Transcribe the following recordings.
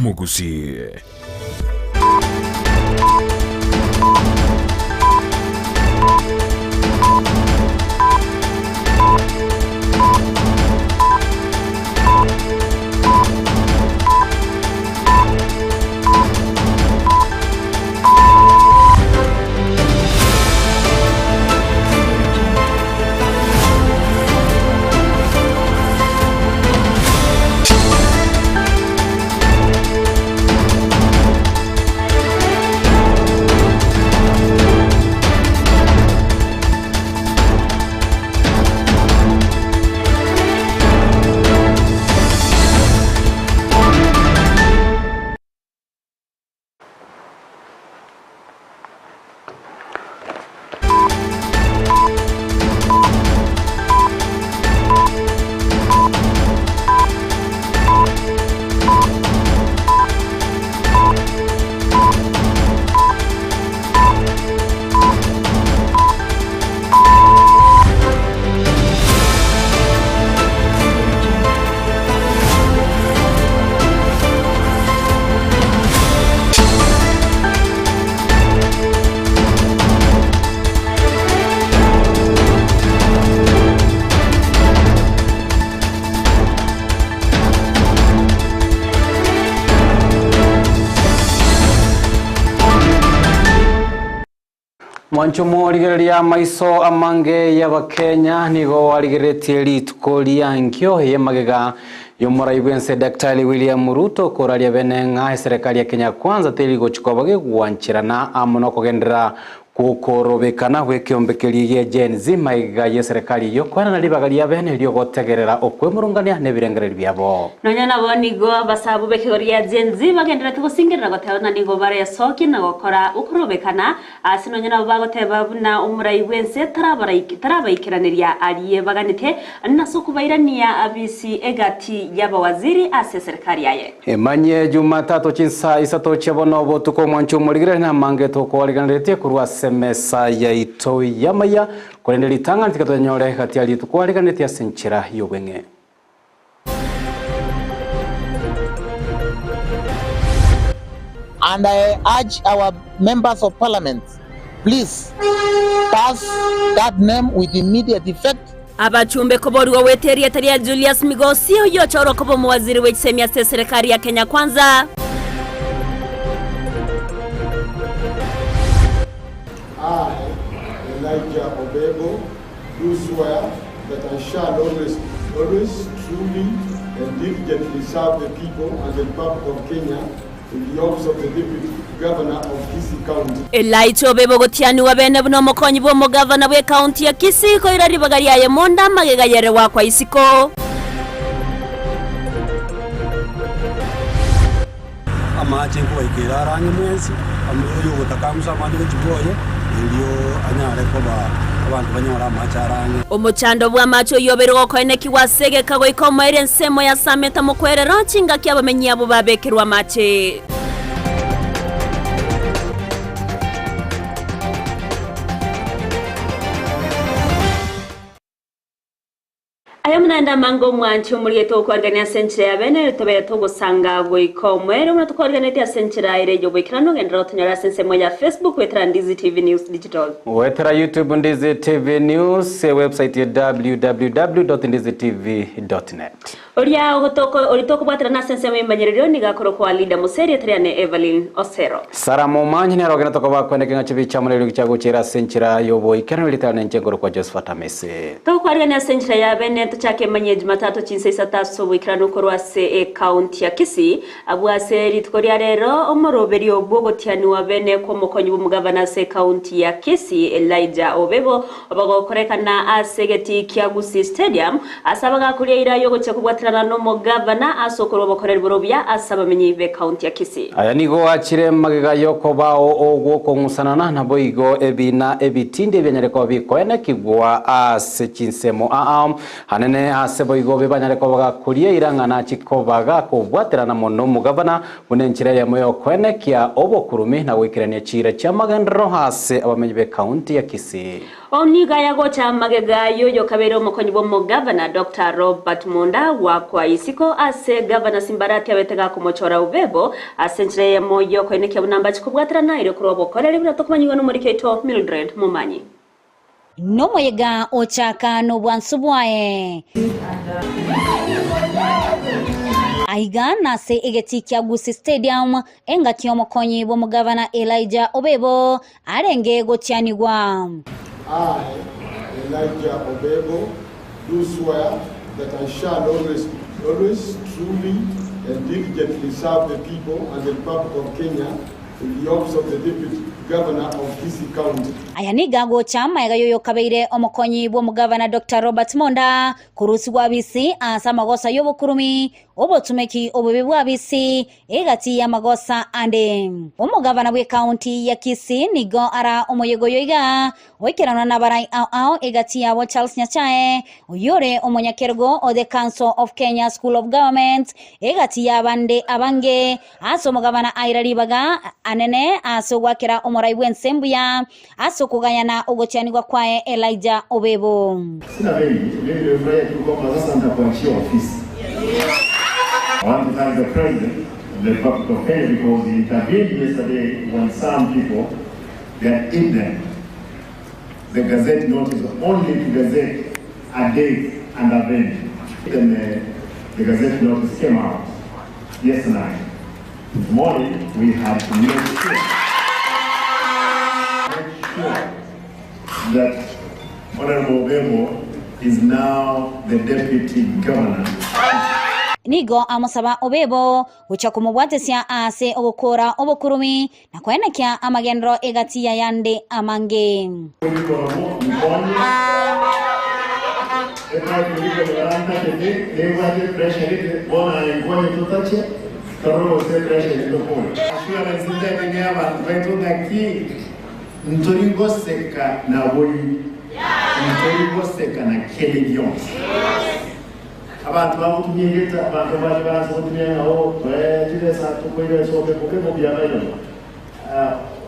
Mugusi. Mwanchumu waligereria maiso amange y'Abakenya nigo waligeretie rituko ryankyo y'emagega y'omuraibense Daktari William Ruto koraria benenga serikali ya Kenya Kwanza teri gochukwa bagegwanchirana amuno kugendera kukorobekana gwekiombekerie ye Gen Z maiga ye serikali yo kwana nalibagaria bene ryo gotegerera okwemurungania nebirengereri byabo nonyana bonigo basabu bekigoria Gen Z bagendera tugusingirira gotebana nigo bare soki na gokora ukorobekana asinonyana bagoteba buna umuraibense tarabaikiraniria ariye baganite nasukubairania abisi egati y'abawaziri ase serikali yaye emanye Jumatatu chinsa isato chebono botuko mwanchumu ligire na mange toko waliganirete kurwa mesa ya ito yamaya kurende litanga ntikatonyore kati ali tukwaliganete ya senchira yobenge. And I urge our members of parliament, please pass that name with immediate effect. Abachumbe koborwa weteria taria Julius Migosi yo choro kobo mwaziri wechisemia serikali ya Kenya Kwanza. Elijah Obego, do swear that I shall always truly and diligently serve the people and the Republic of Kenya in the office of the Deputy Governor of Kisii County. Elijah Obego gotiani wabene buno mokonyi bwo mugavana we county ya Kisii ko iraribagari yaye monda magega yere wakwa isiko. Amache ko ikira rangi mwezi amuyo gutakamsa manje chiboye ndio anyare ko abantu banyora macharange omuchando bwa macho yoberwa ko eneki wasege kago ikomere nsemo ya sameta mukwerera chinga kyabamenyi abo babekerwa mache ayamnanda mango mwanchu murieto ko organia senchira yabene tobere togo sanga go ikomere una to organia senchira ire jo bikirano gendro tonyara sensemo ya Facebook wetra Ndizi TV News Digital wetra YouTube Ndizi TV News website ya www.ndizitv.net oria olitoko bwatra na sensemo imanyerero ni gakoro kwa leader museri triane Evelyn Osero Saramo manyine rogena to kwa kwene kinga chibi chamulero gichago chira senchira yobo ikirano litana nchengoro kwa Josephat Amese to kwa organia senchira yabene chake manye Jumatatu chinsa isataso wikirano korwase county ya Kisii abwase ritkoria rero omoroberi obogotiani wabene ko mokonyi bumugavana se county ya Kisii Elijah Obego obagokorekana asegeti Kiagusi Stadium asabaga kulia irayo gocha kubwatirana no mugavana asokoro bokorera borobya asaba menyi be county ya Kisii aya nigo achire magega yoko bao ogwo kongusanana na boigo ebina ebitinde byanyareko bikoene kigwa ase chinsemo hanene anene asebo igobe banyare kobaga kurie irangana chikobaga kubwaterana mono mugavana bunenchira ya moyo kwenekia obokurumi na gwikirania chira cha magendero hase abamenyi be county ya Kisii. Oniga yago cha magega yoyo kabero mokonyi bo mugavana Dr. Robert Monda wakwa isiko ase governor Simbarati abetega kumochora ubebo asenchira ya moyo kwenekia bunamba chikubwaterana ire kurobo korere biratokumanyiwa no muri keto Mildred Mumanyi. No moyega ochaka no bwansubwae aiga nase egetikia Gusii Stadium engati omokonyi bo mugavana Elijah Obebo arenge gotianigwa. I, Elijah Obebo, do swear that I shall always truly and diligently serve the people and the Republic of Kenya in the office of the Deputy Governor of Kisii County. Ayaniga gocha maiga yoyo kabeire omokonyi bo mugavana Dr. Robert Monda kurusi wa Bisi asa magosa yobo kurumi obotumeki obubibwa Bisi egati ya magosa ande omugavana bwe county ya Kisii nigo ara omoyego yoiga oikerana na barai ao egati ya Charles Nyachae oyore omonyakergo o the Council of Kenya School of Government egati ya bande abange aso mugavana airalibaga anene aso gwakera omorai bwensembuya aso kugayana ogotianigwa kwae Elijah Obebo. Sina leo furaha tuko sasa nitakuachia ofisi. I want to thank the President of the Republic of Kenya because he intervened yesterday when some people got hidden. The Gazette notice only to Gazette a day and a venue. Then the Gazette notice came out yesterday. This morning we had to make sure that Honorable Obebo is now the Deputy Governor. Nigo amusaba Obebo ucha kumubwatesia ase ogokora obokurumi na kwenekia amagendro egati ya yande amange. Ntorigoseka na boli ntorigoseka na kelegion abantu bamutumyeta abantu bali basotumya aho twetisa tukoire sobe kuko byamaino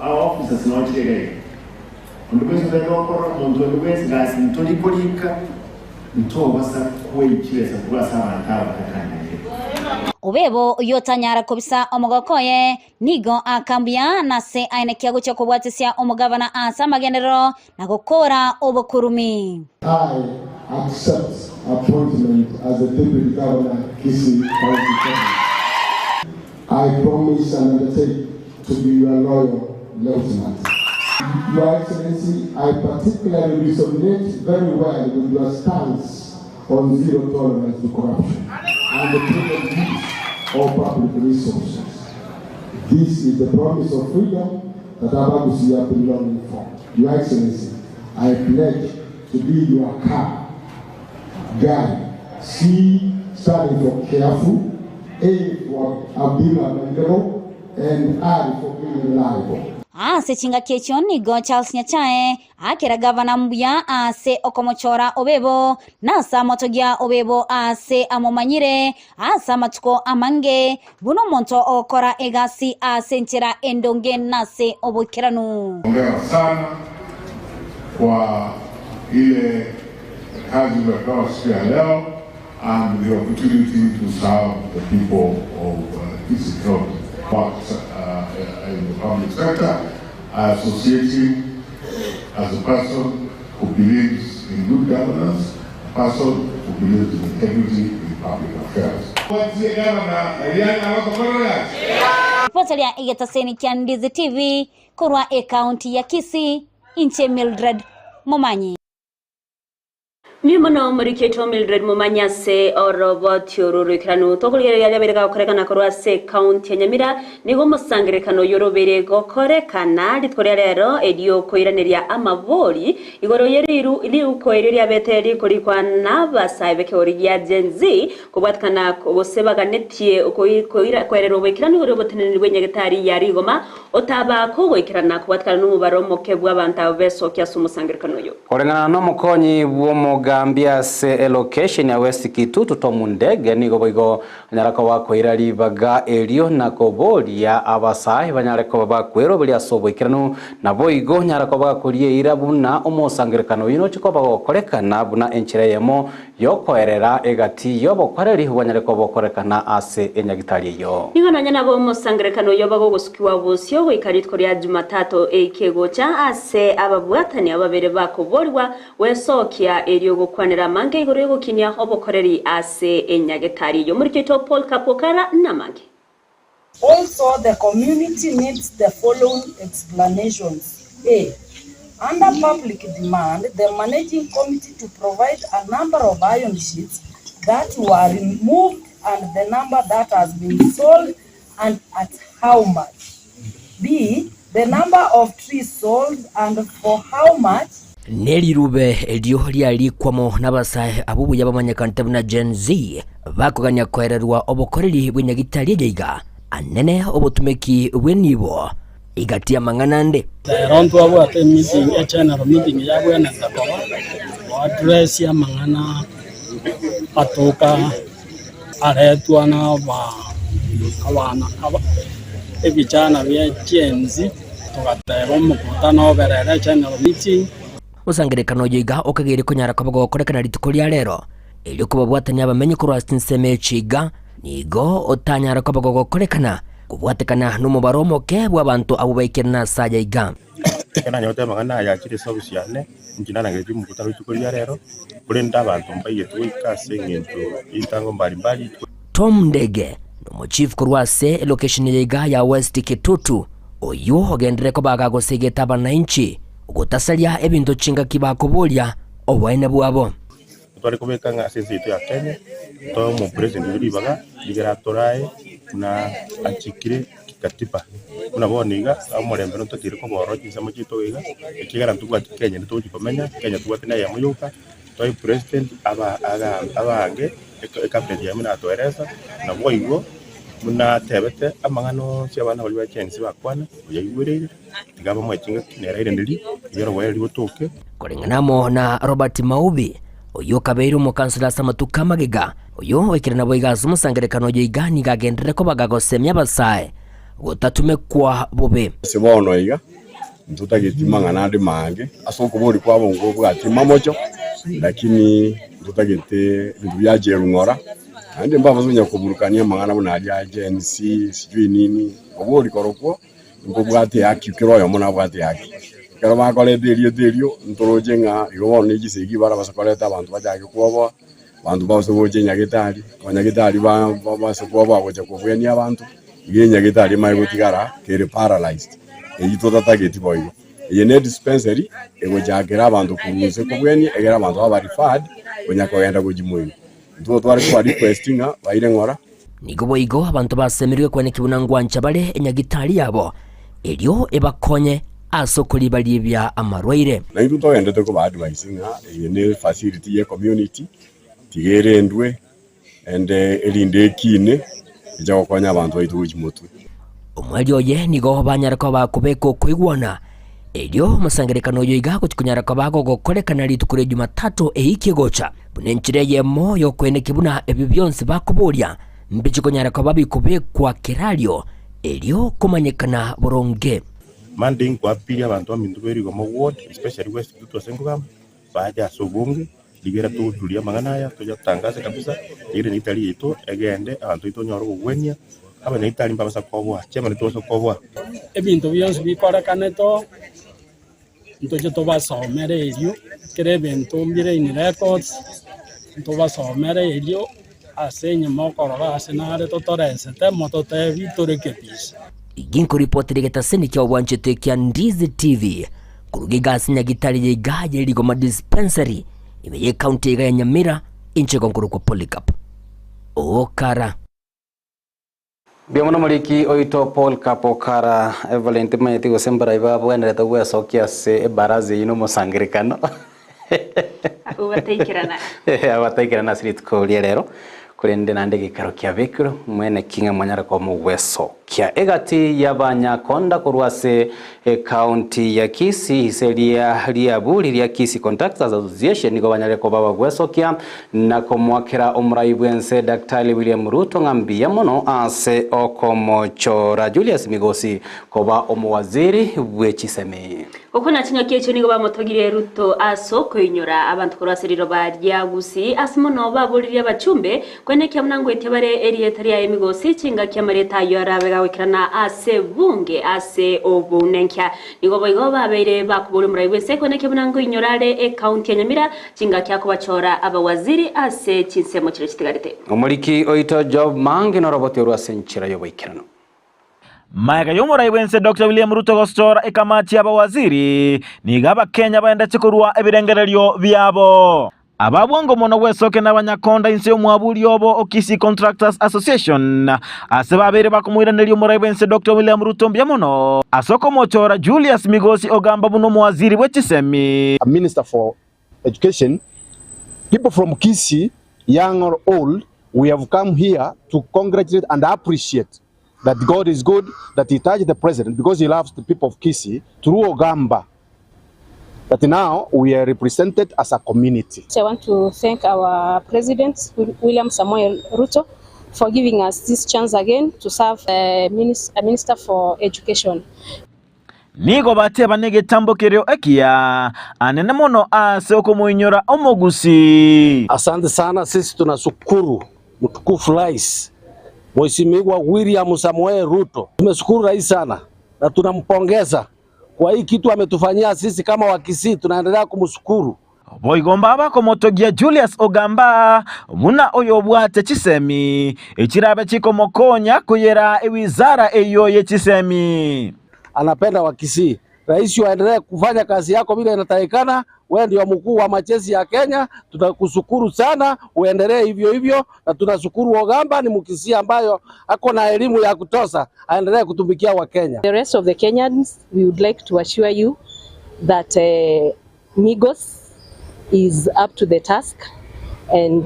our officers not today ndubese ndokora muntu ndubese gasi ntorikolika ntobasa kwechiresa kubasa abantu abakakanye. Obebo yotanyara kobisa omogokoye nigo akambia nase ainekia gucha kubwatesia omugavana asa magendero na gukora obokurumi. I accept appointment as the Deputy Governor Kisii County. I promise and undertake to be your loyal lieutenant. Your Excellency, I particularly resonate very well with your stance on zero tolerance to corruption and the prudent use of public resources. This is the promise of freedom that Abagusi have been longing for. Your Excellency, I pledge to be your car, guide, C standing for careful, A for available, and R for being reliable. Ase chinga kecho nigo Charles Nyachae akera gavana mbuya ase okomochora Obebo nasa motogia Obebo ase amomanyire asa matuko amange buno monto okora egasi ase nchira endonge nase obokiranu. Ongera sana kwa ile kazi za siku ya leo and the opportunity to serve the people of Kisii County. In the public sector, I associate him as a person who believes in good governance, a person who believes in integrity in public affairs. Ripoti ya Igetaseni Kiandizi TV kurwa county ya Kisii inche Mildred Mumanyi. Niyomono muri keto Mildred Mumanya se oroboti ururikirano tokuligere yabereka gukorekana korwa se county ya Nyamira nigo musangirekano yorobere gukorekana litkorya rero edio koiraneria amabori igoro yeriru ili ukoireria beteri kurikwa nabasaibe origia genzi kubwatkana bosebaganitie ukoira kwerero bekirano igoro boteneni bwenyegetari yari goma otaba kugwikirana kubwatkana n'umubaro mokebwa abantu beso kya sumusangirikano yo korengana no mukonyi bwo bagambia se location ya West Kitutu Tomundege nigo boigo nyarako bakwira ribaga elio na koboria abasahi banyareko bakwero bili asoboikirano na boigo nyarako bakurie irabuna omosangirikano yino chiko bagokorekana buna enchireyemo yokoerera egati yobokoreri banyareko bokorekana ase enyagitari yo ingana nyana bo omosangirikano yobago gusukiwa bosyo gwikaritko rya Jumatatu ekegocha ase ababwatani ababere bakoborwa wesokia elio gukwanira mange igoro yogukinia obokoreri ase enyagitari yo muri kito Paul Kapokara na mange. Also, the community needs the following explanations. A. Under public demand, the managing committee to provide a number of iron sheets that were removed and the number that has been sold and at how much. B. The number of trees sold and for how much. Neri rube elio liali kwamo nabasahe abubu yabamanyakante na Gen Z bakuganya kwererwa obokoreri bw'inyagitari yeiga anene obotumeki bwenibo igati ya manganande ronto abo ate meeting ya general meeting ya bwena ndakoba address ya mangana atoka aretwana ba abana ebichana bya Gen Z tugateba mukutano berere general meeting Musangirikano yiga okagere kunyara kabago korekana rituko lya lero elyo kubabwatanya bamenye ko Rwastin Chiga nigo otanyara kabago korekana kubwatekana n'umubaro moke bw'abantu abo bayikirana saja iga kana nyote magana ya kiri service yane njinana ngeje mukutano rituko lya lero kurenda abantu mbaye twikase ngento itango mbali Tom Ndege no chief kurwase location yiga ya West Kitutu oyo ogendere ko bagago segeta bananchi gutasalia ebintu chinga kibakobolia obwene bwabo twari kubeka nga sensito ya Kenya to mu president bibaga ligera torae na achikire katiba kuna boniga amorembe no tokire ko boroki samo chito iga ekigara tukwa Kenya nto chikomenya Kenya tukwa tena ya muyuka to president abange cabinet ya mina toereza na boigo muna tebete amangano cyabana bali bakenzi bakwana yayigurire tigaba mwechinga kinera irendeli yoro wali botoke korenganamo na Robert Maubi oyo kabeiru mu kansula samatuka magega oyo wekirana boigaza umusangerekano yigani gagendere ko bagagosemya basaye gutatume kwa bobe sibono iga ntutagitima ngana ndi mange asoko bori kwa bongo bwatima mocho lakini ntutagite bintu byaje rungora andi mbava zunya kuburukania mangana bunaje agency sijui nini obori korokwo ngo bwate haki kiroyo mona bwate haki kero makole derio ntorojenga irobone gisegi bara basakoleta abantu bajage kuobo abantu bose boje nyagitari abanyagitari base kuobo agoje kubweni abantu nyagitari mai gutigara kere paralyzed eyito tatageti boyo yene dispensary egojagera abantu kuruze kubweni egera abantu abarified onyakogenda kujimuyo ndo twari kwa requestinga baire ngora nigo boigo abantu basemerwe kwene kibunangwancha bale enyagitari yabo elio ebakonye asokoli bali bya amarwaire na ndu togendete ko advising yene facility ye community tigere ndwe ende elinde kine ijako kwanya abantu baituji mutwe omwali oye nigo banyarako bakubeko kwigwana elio musangerekano yoiga kunyarako bago gokorekana litukure Jumatatu eikigocha bunenchire yemo yo kwene kibuna ebi byonse bakubulia mbichi kunyarako babikube kwa kerario elio kumanyekana boronge manding kwa pili abantu amindu beri go ward especially West Kitutu Sengugam baja sobunge ligera to tulia mangana ya to yatangaza kabisa ile nitali yeto agende abantu ito nyoro gwenya aba nitali mbasa kwobwa chema nitoso kwobwa ebintu byonse bikorekane to ntoje to basomere elio kere ebintu mbire in records to basomere elio asenye mokorora asenare to torese te moto te vitoreke pisa iginko report ligeta senikya obwanchete kya Ndizi TV kurugiga sinyagitari yigaje ligoma dispensary imeye county ya Nyamira inche konkuru kwa Polycarp okara Biamono maliki oito Paul Kapokara Evalente mayeti gosembara ibabo enreta gwesokia se baraze ino musangirikano Ubatekerana abatekerana sirituko lero kurende nande gikaro kya bekiro mwene kinga mwanyara kwa mweso kia egati ya banyakonda kurwase county ya Kisii iseria liabuli lya Kisii Contractors Association niko banyare ko baba gweso kia na komwakira omuraibwense Daktari William Ruto ngambia mono ase okomochora Julius Migosi koba omuwaziri bwechiseme okona tinga kyecho nigo bamotogire Ruto aso koinyora abantu kurwaseriro barya gusi asimono babulira bachumbe kwene kya mnango etebare erietari ya Migosi chinga kya mareta yorabe wikirana ase bunge ase obunenkya nigo boigo babere bakubura muraiwese kwene kya mnango inyorare county ya Nyamira chinga kya kubachora abawaziri ase chinsemo kire kitigarite omuliki oito Job Mange no roboti orwase nchira yoboikirano Maega y'omuraiwense Dr. William Ruto gostora ekamati y'abawaziri niga Kenya baenda chikurwa ebirengereryo byabo ababwango mono wesoke n'abanyakonda inse y'omwabuli obo Kisii Contractors Association ase babere bakumwiraniryo omuraiwense Dr. William Ruto mbyamono asoko mochora Julius Migosi ogamba buno mwaziri wechisemi a minister for education. People from Kisii, young or old, we have come here to congratulate and appreciate that God is good, that he touched the president because he loves the people of Kisii through Ogamba. That now we are represented as a community. I want to thank our president, William Samuel Ruto, for giving us this chance again to serve a minister for education. Nigo bateba nege tambokereo ekia anene mono ase okomuinyora omogusi. Asante sana, sisi tunashukuru mtukufu rais Mheshimiwa William Samuel Ruto. Tumeshukuru rais sana na tunampongeza kwa hii kitu ametufanyia sisi kama Wakisii, tunaendelea kumshukuru. Boigomba bakomotogia Julius Ogamba buna oyo bwate chisemi ekirabe chikomokonya kuyera ewizara eyo yechisemi. Anapenda Wakisii. Rais waendelee kufanya kazi yako vile inatakikana. Wewe ndio mkuu wa majeshi ya Kenya. Tunakushukuru sana, uendelee hivyo hivyo, na tunashukuru Ogamba ni Mkisii ambayo ako na elimu ya kutosha, aendelee kutumikia wa Kenya. The rest of the Kenyans, we would like to assure you that Migos is up to the task and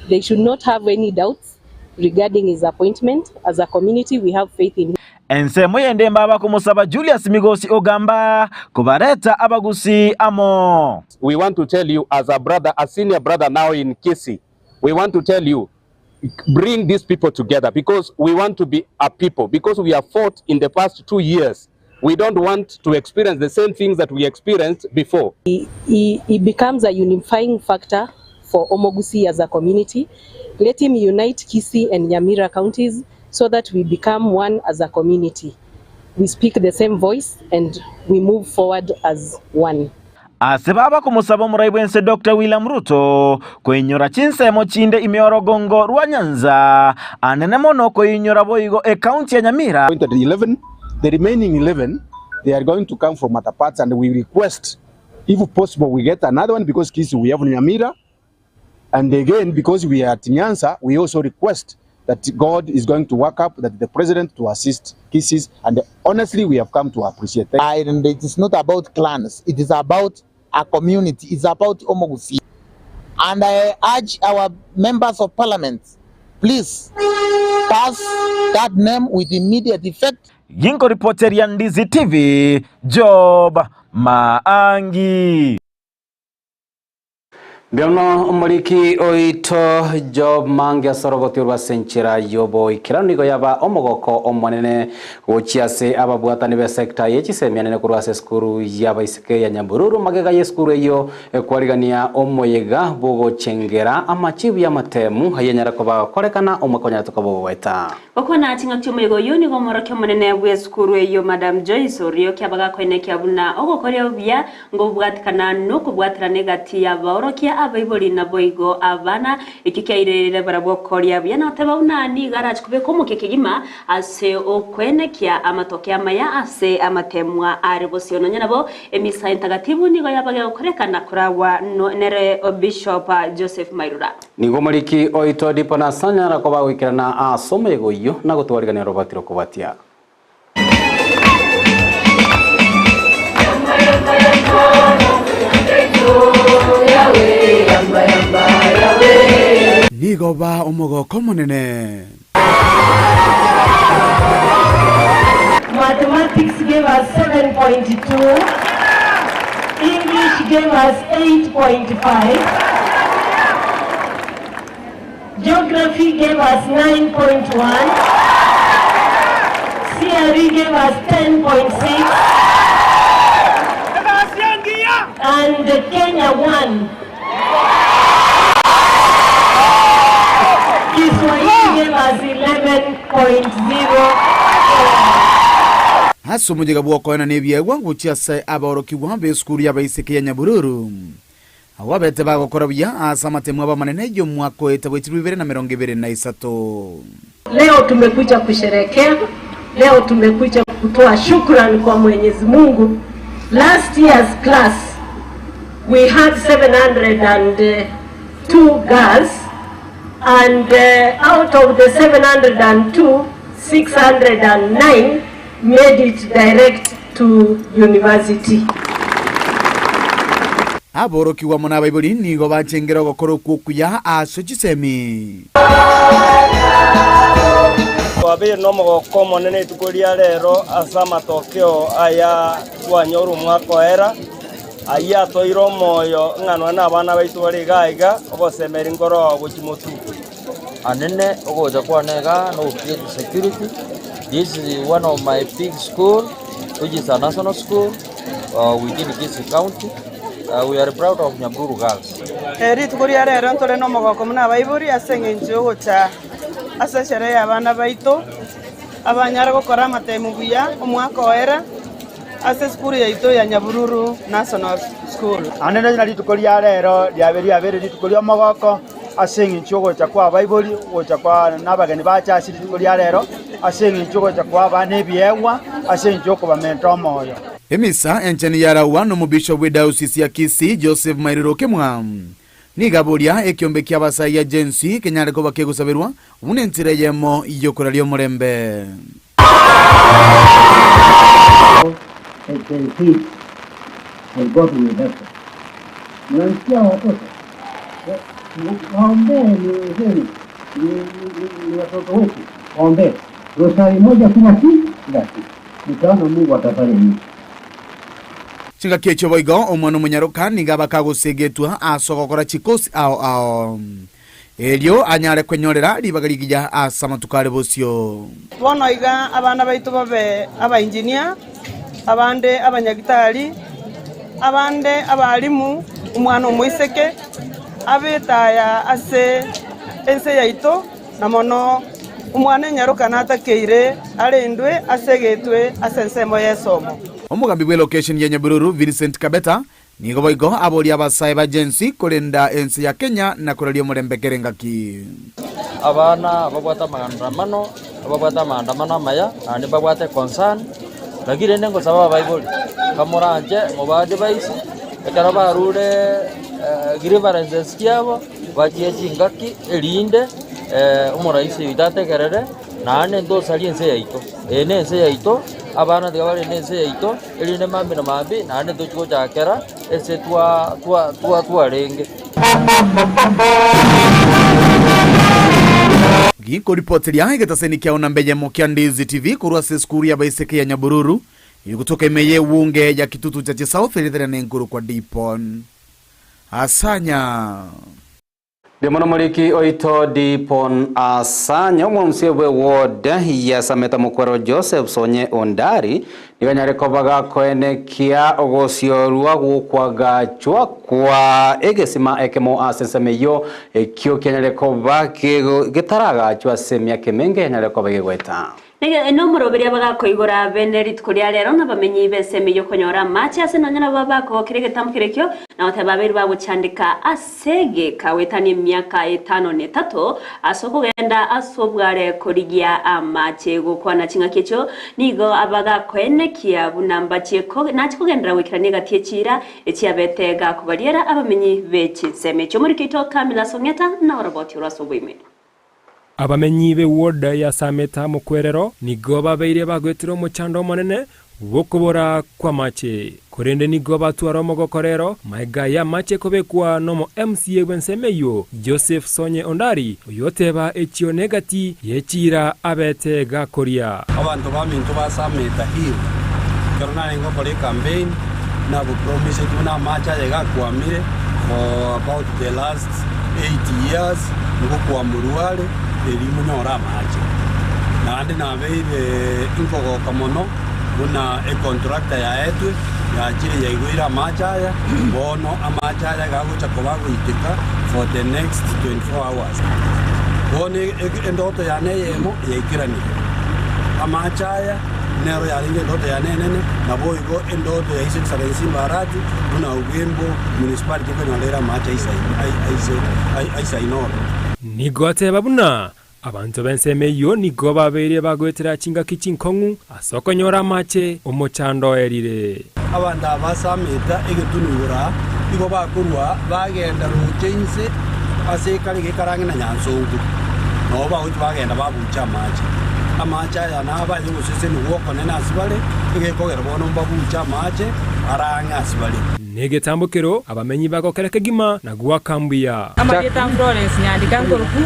they should not have any doubts regarding his appointment. As a community, we have faith in him. Ensemo yende mbaba kumusaba Julius Migosi Ogamba kubareta abagusi amo. We want to tell you as a brother, a senior brother now in Kisii, we want to tell you, bring these people together because we want to be a people, because we have fought in the past 2 years. We don't want to experience the same things that we experienced before. He becomes a unifying factor for Omogusi as a community. Let him unite Kisii and Nyamira counties so that we become one as a community. We speak the same voice and we move forward as one. Asebaba kumusaba omuraibwense Dr. William Ruto koinyora chinsemo chinde imeorogongo rwa Nyanza anene mono koinyora boigo county ya Nyamira. 11, the remaining 11, they are going to come from other parts and we request, if possible, we get another one because Kisii we have Nyamira, and again because we are at Nyanza, we also request that God is going to work up, that the president to assist Kisii, and honestly we have come to appreciate. And it is not about clans, it is about a community, it's about Omogusi. And I urge our members of parliament, please pass that name with immediate effect. Yinko reporter ya Ndizi TV, Job Maangi. Biono umuliki oito Job Mange asorogoti urwasenchira yobo ikiranigo yaba omogoko omwanene uchiase ababwatani be sekta yechisemianene kurwase skuru yaba isike ya Nyambururu magega yeskuru eyo kwarigania omoyega bogo chengera amachibu ya matemu hayenyara koba korekana omwakonya tukobo weta okona tinga cyumuyego yuni go morokyo munene bweskuru eyo Madam Joyce Orio kyabaga kwene kyabuna ogokoryo bya ngo bwatikana no kubwatira negati ya baorokia abaiboli na boigo abana ikikairere barabwokorya byana tebaunani garage kubeko mukekegima ase okwene kya amatoke amaya ase amatemwa arebosiono nyanabo emisa intagatibu nigo yabaga okorekana kurawa nere Bishop Joseph Mairura nigo muliki oito dipona sanyara koba wikirana asomego yo nagotwarigania robatiro kubatia nigoba omogoko munene. Mathematics gave us 7.2. English gave us 8.5. Geography gave us 9.1. CRE gave us 10.6. And Kenya won. Kiswahili gave us 11.0. Haso mujiga bwoko na nebyegwa guchiase aboroki bwambe skuru ya baiseke ya Nyabururu. Awabete bagokora bya asamatemu abamanene yo mwaka wa 2023. Leo tumekuja kusherekea, leo tumekuja kutoa shukrani kwa Mwenyezi Mungu. Last year's class we had 702 girls, and out of the 702, 609 made it direct to university. Aboroki wa mona baibuli nigo bachengera gokoro kukuya asochisemi. Wabiri no mogoko monene tukuria rero asa matokeo aya twanyoru mwako era aya toiro moyo ngano na bana baitu bari gaiga obosemeri ngoro guchimutu anene ogoja kwa nega no create security. This is one of my big school, which is a national school within Kisii County. We are proud of Nyamburu girls. Tukuria rero ntore no mogoko muna baiburi asenge njogo cha asa sherehe abana baito abanyara gukora amatemu buya umwaka wera asa skuru yaito ya Nyabururu National School. Anene na litukuria rero lyaberi litukuria mogoko asenge njogo cha kwa baiburi gocha kwa nabageni bacha litukuria rero asenge njogo cha kwa bane byewa asenge njogo bamento moyo. Emisa encheni yara wano mubisho we diocese ya Kisii Joseph Mairiroke mwa nigaburia ekiombe kya basai ya jensi kenyare ko bakegusabirwa unentire yemo iyokora lyo murembe. Ombe rosari moja kila siku nitaona Mungu atafanya nini. Chinga kecho boigo omwana munyaruka nigaba kagusegetwa asogokora chikosi ao elio anyare kwenyorera libagarigija asamatukale bosio bono iga abana baitu babe aba engineer abande abanyagitari abande abalimu umwana omwiseke abetaya ase ense yaito namono umwana nyaruka natakeire arendwe asegetwe asensemo yesomo. Omugambi bwe location ya Nyabururu Vincent Kabeta nigo boigo aboli abasaye ba jensi kolenda ensi ya Kenya na kuralio murembe kerengaki. Abana babwata maandamano maya ani babwate concern lakini nengo sababa Bible kamoranje mobade baisi ekara barure grievances kiabo batie chingaki elinde umuraisi itate kerere nane ndo saliense yaito enense yaito abana digabare enense yaito elinde mambi na mambi nane ndo chiko jakera ese tua renge Giko ripoti ya igetaseni kia unambeje mokia Ndizi TV kurua seskuri ya baiseke ya Nyabururu kutoka imeye wunge ya kitutu cha South ilithera nenguru kwa Dipon Asanya Bimono muliki oito Dipon Asanya umumsiebwe ward ya Sameta Mukwero Joseph Sonye Ondari niganyare kobaga koenekia ogosiorua gukwaga chwa kwa egesima ekemo asesemeyo ekyo kenyare koba gitaraga chwa semya kemenge nyare koba gegweta no muroberia bagakoigora beneri tukuria rero nabamenyi beseme yo konyora machi ase nonyana baba ko kirege tamkirekyo na otababiri babuchandika asege kawetani miaka 5 asoko genda asobware korigia amache gukwana chinga kecho nigo abaga kwenekia bunamba cheko nachiko gendra wikirani gatiechira echiabetega kubariera abamenyi bechi seme cyo muri kito Kamila Songeta na roboti urasobwime abamenyi be ward ya Sameta Mukwerero nigo babeire bagwetiro muchando monene gukubura kwa mache kurende nigo batwara omogokorero maiga ya mache kobekwa nomo MCA wensemeyo Joseph Sonye Ondari oyoteba echio negati yechira abete gakoria abantu bamintu basameta hiyo korona ngo kore campaign na bu promise tuna macha yega kwamire for about the last 8 years ngo kwa muruale elimu nyora mache na ande na veire infogo kamono una contractor ya etu ya chile ya igwira macha ya bono amacha ya gago chakobago itika for the next 24 hours bone endoto ya neyemo ya ikirani amacha ya nero ya linge ndoto ya nenene na boigo endoto ya ise sarensi barati una ugembo municipality kwa nolera macha isa inoro nigote babuna abantu bensemeyo nigo babere bagwetera chinga kichinkongu asokonyora mache omochando erire abantu abasameta egetunura igo bakurwa bagenda ruchense asekali gekarange na nyansungu no bahuti bagenda babucha mache amacha ya naba yingusese nuwoko nena asibale igekogera bono babucha mache aranga asibale negetambukero abamenyi bagokereke gima na guakambuya amageta Florence nyandika ngoruku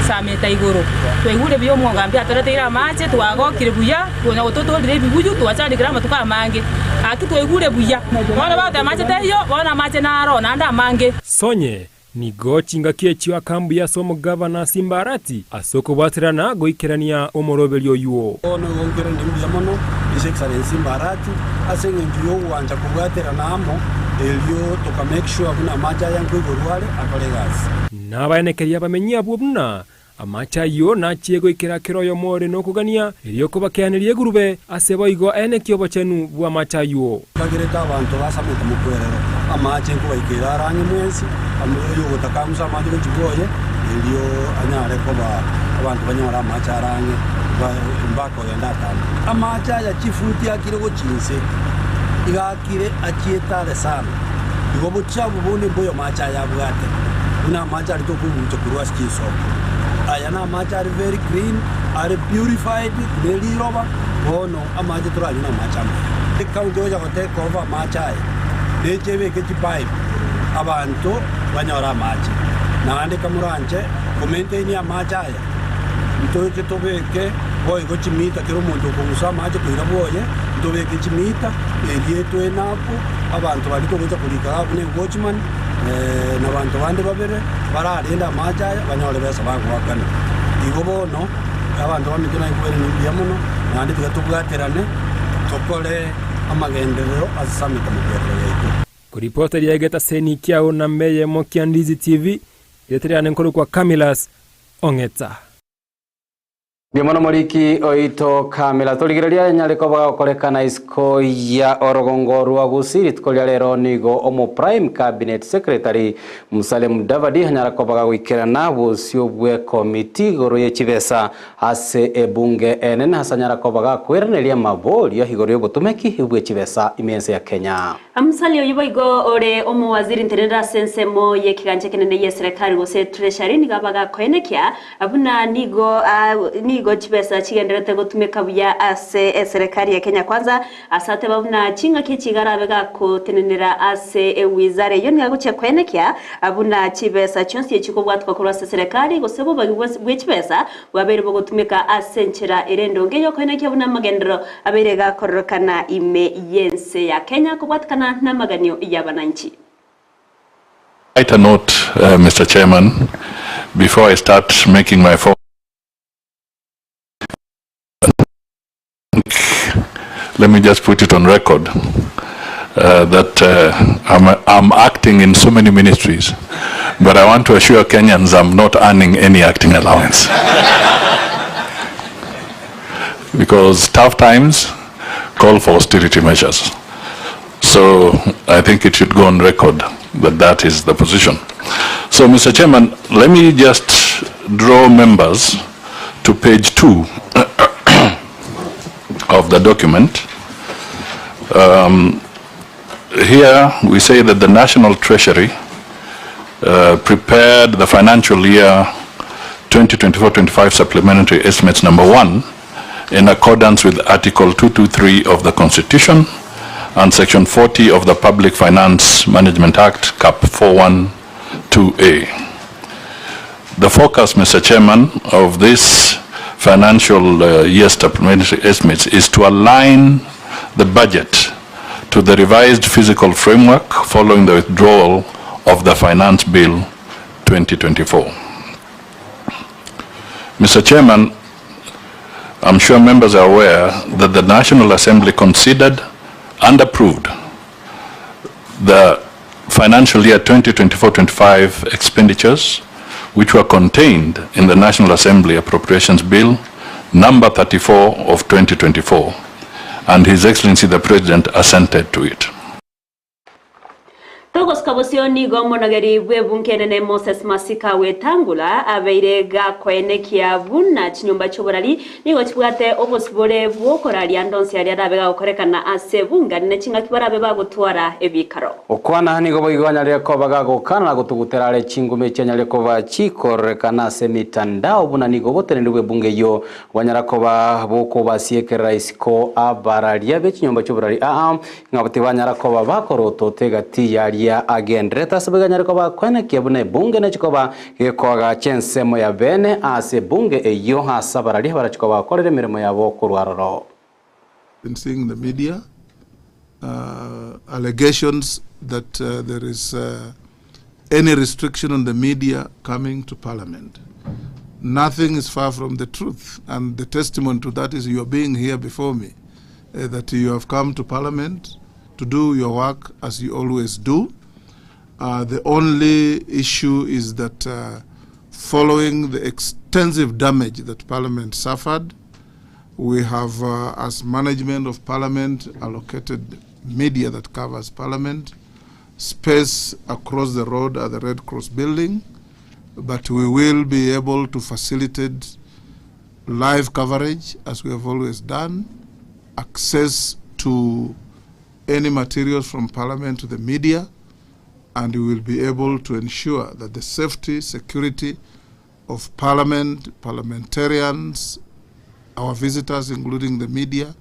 sameta igoro twegure byo mwogambi atoratira mache twagokire buya tuna utotolire bibuju twacandikira matuka mange aki twegure buya bona bata mache tayo bona mache naro nanda mange Sonye nigo chinga kiechio akambuya somo governor Simbarati asoko batirana goikerania omorobelyo yuo ono ngongera ndimbuya mono isexcellence Simbarati asenge ndiyo wanja kubwaterana amo elio toka make sure kuna macha yangu igorwale akolegazi nabaenekeria bamenyi abubuna amacha yo nachiego ikera kiroyo more no kugania elio kubakeanerie gurube asebo igo enekio bochenu bwa macha yo kagireta abantu basamuka mukwerero amacha ngo ikera rangi mwezi amuyo gutakamusa amaji gochigoye elio anyare koba abantu banyora amacha rangi mbako yenda tano amacha ya chifuti akire gochinse igakire achietale sana igo bochabu bone boyo macha ya bwate una macha alito kubucho kurwa skiso ayana macha are very clean, are purified daily roba bono amacha turali na macha ikaunti oja ko take over macha dechebe ke pipe abantu banyora macha na ande kamuranje komente ni macha ya ntoke tobeke boy go chimita kero muntu kumusa macha kuira boye tobeke chimita elieto enapo abantu baliko gocha kulika abune watchman na bantu bande babere bararenda macha banyole besa bagwakana igobono abantu bamikina ikwere ni yamuno nandi tugatubwaterane tokole amagenderero asamika mugero yetu kuripota yegeta seni kiao na meye Mokiandizi TV yetriane nkuru kwa Kamilas Ongeta Bimono moliki oito Kamila tuligireria nyariko bagakorekana isiko ya Orogongo rwa Gusiri tukolia lero nigo omo Prime Cabinet Secretary Musalia Mudavadi nyariko bagawikirana busyo bwe committee goro yechibesa ase ebunge enene hasanyariko bagakwereneria maboli ya higoro yobutumeki bwe chibesa imense ya Kenya Musalia oyiboigo ore omo waziri nterera sensemo yekiganje kenene ye serikali gose treasury nigabaga koenekia abuna nigo chibesa chigenderete gutumika buya ase serikali ya Kenya kwanza asate babuna chinga kichigarabe gakotenenera ase wizara yo nigaguche kwenekia abuna chibesa chonsi chikobwatwa kurwa ase serikali gosebo bagwe chibesa wabere bogutumika ase nchira irendonge yo kwenekia abuna magendero abere gakorokana ime yense ya Kenya kubwatkana na maganyo y'abananchi. Write a note, Mr. Chairman, before I start making my let me just put it on record that I'm acting in so many ministries, but I want to assure Kenyans I'm not earning any acting allowance. Because tough times call for austerity measures. So I think it should go on record that that is the position. So, Mr. Chairman, let me just draw members to page 2 of the document. Here we say that the National Treasury prepared the financial year 2024-25 supplementary estimates number 1 in accordance with Article 223 of the Constitution and Section 40 of the Public Finance Management Act, Cap 412A. The focus, Mr. Chairman, of this financial year supplementary estimates is to align the budget to the revised fiscal framework following the withdrawal of the Finance Bill 2024. Mr. Chairman, I'm sure members are aware that the National Assembly considered and approved the financial year 2024-25 expenditures, which were contained in the National Assembly Appropriations Bill number 34 of 2024, and His Excellency the President assented to it. Togos kabosioni gomonageri bwebunkenene Moses Masika wetangula abeirega kwenekia buna chinyumba choborali nigo chibwate obosibore bwokorali andonsi ari arabega gukorekana asebunga nechinga kibarabe bagutwara ebikaro okwana nigo boigwanya reko bagagukana gutugutera ale chingume chenya reko ba chikorekana semitandao buna nigo botenende bwebunge yo wanyarakoba boko basiekera isiko abaralia be chinyumba choborali ngabati wanyarakoba bakoroto tegati yali ya agendreta sabaganya ko ba kwene kebune bunge ne chikoba gekoga chensemo ya bene ase bunge eyo hasabarali barachikoba korere mirimo yabo kurwararo. Been seeing in the media allegations that there is any restriction on the media coming to Parliament. Nothing is far from the truth, and the testimony to that is you are being here before me, that you have come to Parliament to do your work as you always do. The only issue is that following the extensive damage that Parliament suffered, we have, as management of Parliament, allocated media that covers Parliament, space across the road at the Red Cross building, but we will be able to facilitate live coverage, as we have always done, access to any materials from Parliament to the media, and we will be able to ensure that the safety, security of Parliament, parliamentarians, our visitors, including the media,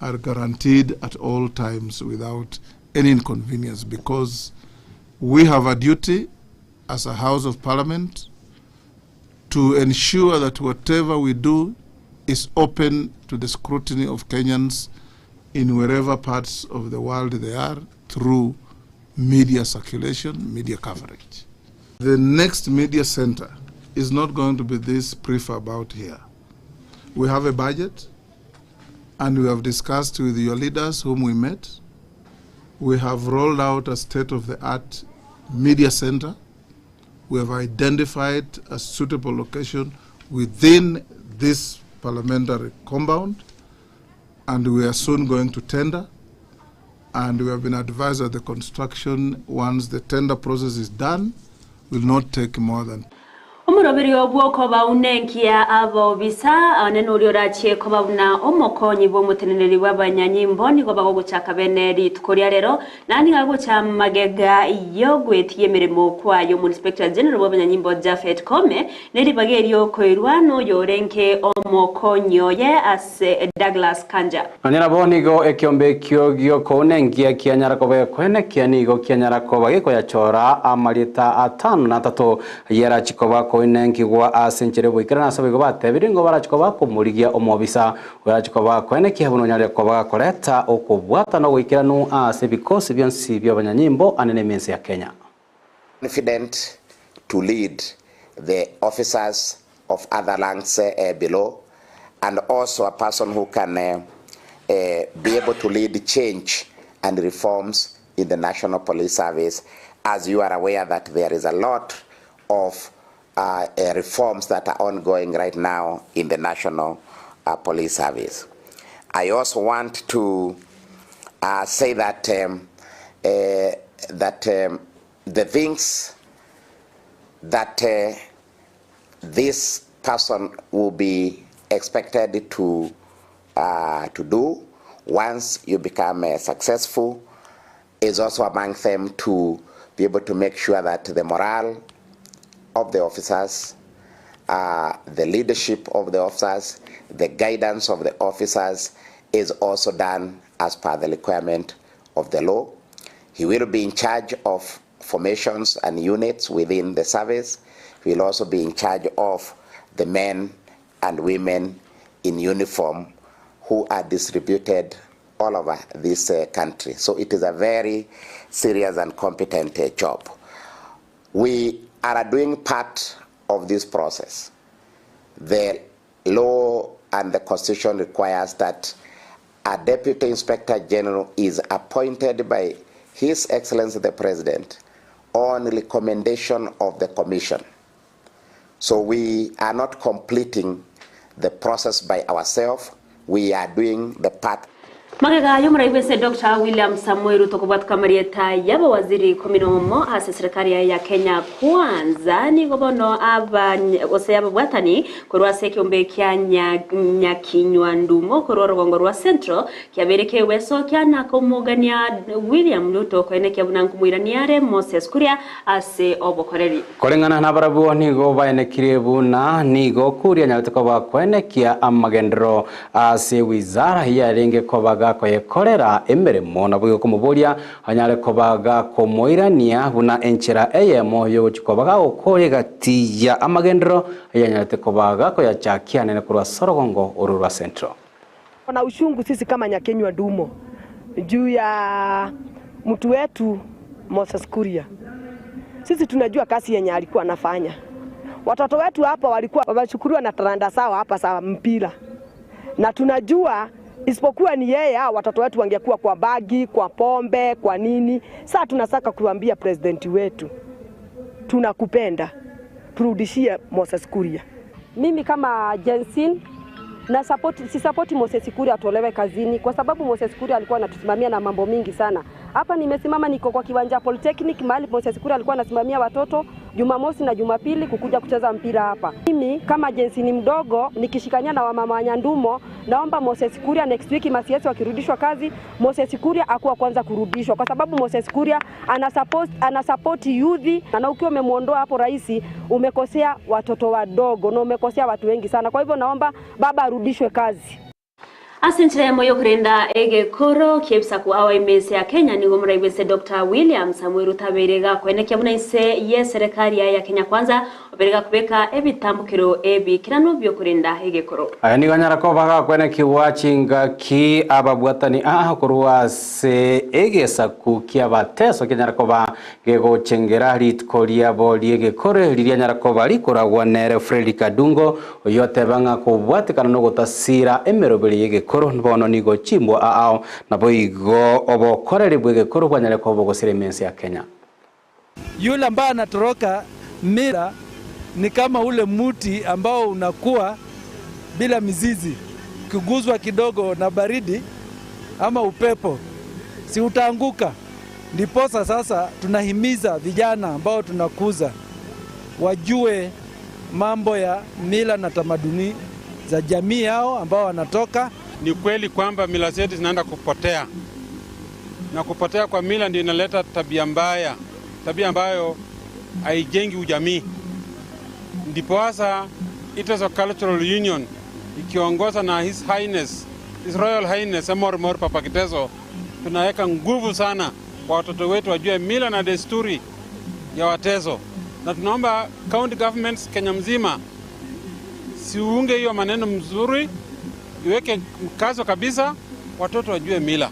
are guaranteed at all times without any inconvenience, because we have a duty as a House of Parliament to ensure that whatever we do is open to the scrutiny of Kenyans in wherever parts of the world they are, through media circulation, media coverage. The next media center is not going to be this prefab out here. We have a budget, and we have discussed with your leaders whom we met. We have rolled out a state-of-the-art media center. We have identified a suitable location within this parliamentary compound, and we are soon going to tender, and we have been advised that the construction, once the tender process is done, will not take more than Omuroberi obwoko baunenkia abo bisa anenuri orache ko babuna omokonyi bo muteneneri w'abanyanyimbo nigo bagogucaka beneri tukoria rero nani gaguca magega iyo gwetiye mirimo kwayo mu Inspector General w'abanyanyimbo Jafet Kome neri bagerio koirwano yorenke omokonyo ye ase Douglas Kanja anira bonigo ekiombe kyogyo konengia kianyara ko kwene kianigo kianyara ko bageko yachora amalita 5 yera chikoba inengigwa asenchere boikira nasabe go batebiringo barachikoba kumurigia omobisa barachikoba kwene kihabuno nyare ko bakoreta okubwata no goikira no ase bikosi byansi by'abanyanyimbo anene mense ya Kenya. Confident to lead the officers of other ranks below, and also a person who can be able to lead change and reforms in the National Police Service, as you are aware that there is a lot of reforms that are ongoing right now in the National Police Service. I also want to say that the things that this person will be expected to do once you become successful is also among them to be able to make sure that the morale of the officers the leadership of the officers, the guidance of the officers is also done as per the requirement of the law. He will be in charge of formations and units within the service. He will also be in charge of the men and women in uniform who are distributed all over this country. So it is a very serious and competent job. We are doing part of this process. The law and the Constitution requires that a Deputy Inspector General is appointed by His Excellency the President on recommendation of the Commission. So we are not completing the process by ourselves. We are doing the part. Magaga yomuraibese Dr. William Samoei Ruto kubwat kamarieta yaba waziri kominomo ase serikali ya Kenya kwanza ni gobono aba oseyaba bwatani kurwase kiombe kya nyakinywa ndumo kuroro gongorwa Central kyabereke weso kyana komugania William Ruto kwene kyabunangu mwiraniare Moses Kuria ase obokoreri kolengana na barabu nigo baenekire buna nigo kuria nyateko bakwene kya amagendro ase wizara ya renge kobaga koyekorera emirimo nabwo kumuburia hanyare kobaga komoirania buna enchera eyemo yo chikobaga okore gatiya amagendro yanyate kobaga koyachakia nene kurwa Sorogongo ururwa Central. Kuna ushungu sisi kama Nyakenywa Ndumo juu ya mtu wetu Moses Kuria. Sisi tunajua kazi yenye alikuwa anafanya. Watoto wetu hapa walikuwa wamechukuriwa na talanta sawa hapa sawa mpira. Na tunajua isipokuwa ni yeye hao watoto wetu wangekuwa kwa bagi, kwa pombe, kwa nini. Sasa tunasaka kuambia president wetu tunakupenda. Turudishie Moses Kuria. Mimi kama Jensin na support Moses Kuria atolewe kazini kwa sababu Moses Kuria alikuwa anatusimamia na mambo mingi sana. Hapa nimesimama niko kwa kiwanja Polytechnic mahali Moses Kuria alikuwa anasimamia watoto Jumamosi na Jumapili kukuja kucheza mpira hapa. Mimi kama Jensin mdogo nikishikania na wamama wa Nyandumo naomba Moses Kuria next week masiesi wakirudishwa kazi Moses Kuria akuwa kwanza kurudishwa kwa sababu Moses Kuria ana support youth na ukiwa umemuondoa hapo rais umekosea watoto wadogo na umekosea watu wengi sana. Kwa hivyo naomba baba arudishwe kazi. Asenchire moyo kurenda ege koro kiepsa ku awa imese ya Kenya ni gomuraibese Dr. William Samoei Ruto aberega kwenekya buna ise ye serikali ya Kenya kwanza oberega kubeka ebitambukiro ebikirano byo kurenda ege koro ayani ganyara ko baga kweneki watchinga ki ababwatani kurwa se ege saku kia bateso kenyara ko ba gego chengera ritkolia boli ege kore liria nyara ko bali koragwa nere Fredrick Adungo yote banga ko bwatikana no gotasira emerobeli ege koro nbono nigo chimbo ao na boigo obo korere bwege koro kwanyale ko bogo seremensi ya Kenya. Yule ambaye anatoroka mira ni kama ule muti ambao unakuwa bila mizizi, kuguzwa kidogo na baridi ama upepo si utaanguka. Ndiposa sasa tunahimiza vijana ambao tunakuza wajue mambo ya mila na tamaduni za jamii yao ambao wanatoka. Ni kweli kwamba mila zetu zinaenda kupotea, na kupotea kwa mila ndio inaleta tabia mbaya, tabia ambayo haijengi ujamii. Ndipo hasa Iteso Cultural Union ikiongozwa na His Royal Highness Mor Papa Kiteso, tunaweka nguvu sana kwa watoto wetu wajue mila na desturi ya Wateso, na tunaomba county governments Kenya mzima siunge hiyo maneno mzuri, iweke mkazo kabisa watoto wajue mila.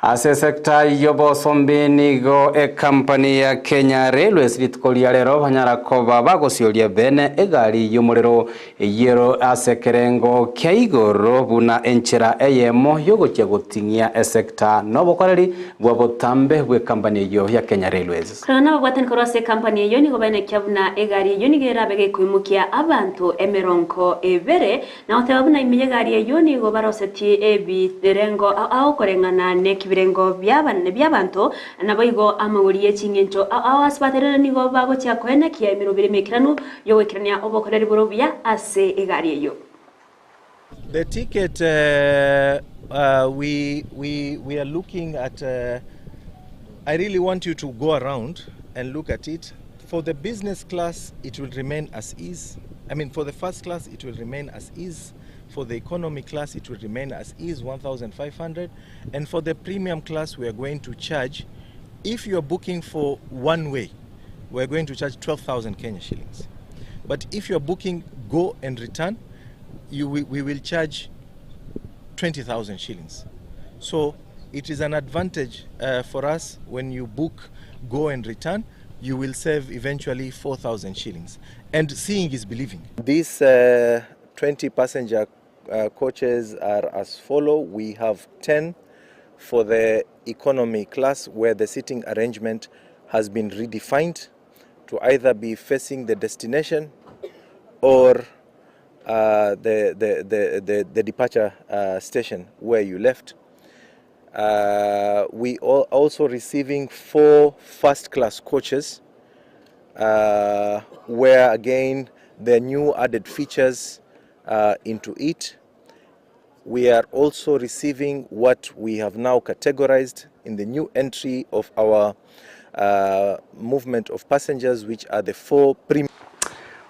Ase sekta yobo sombenigo company ya Kenya Railways litkolia lero banyara koba bagosyolia bene egari yomurero yero asekerengo kyaigoro buna enchera eyemo yogoche gotingia sekta nobokoreri bwabotambe bwe company yo ya Kenya Railways. Kana bwatani korose company yo nigo bane kyabuna egari yo nigera bege kwimukia abantu emeronko evere na otebabuna imyegari yo nigo baroseti ebi derengo ao korengana neki birengo byabantu naboigo amawuriye chingencho awasbatere nigo bago cha kwena kia emirobire mekiranu yo wekirania obokoreri borobya ase egari yo. The ticket we are looking at I really want you to go around and look at it. For the business class, it will remain as is. I mean, for the first class, it will remain as is. For the economy class, it will remain as is, 1,500. And for the premium class, we are going to charge, if you are booking for one way, we are going to charge 12,000 Kenya shillings. But if you are booking go and return, we will charge 20,000 shillings. So it is an advantage for us when you book go and return. You will save eventually 4,000 shillings. And seeing is believing. These 20 passenger coaches are as follow. We have 10 for the economy class where the seating arrangement has been redefined to either be facing the destination or the departure station where you left. We are also receiving 4 first-class coaches where again there are new added features into it. We are also receiving what we have now categorized in the new entry of our movement of passengers, which are the 4 premium.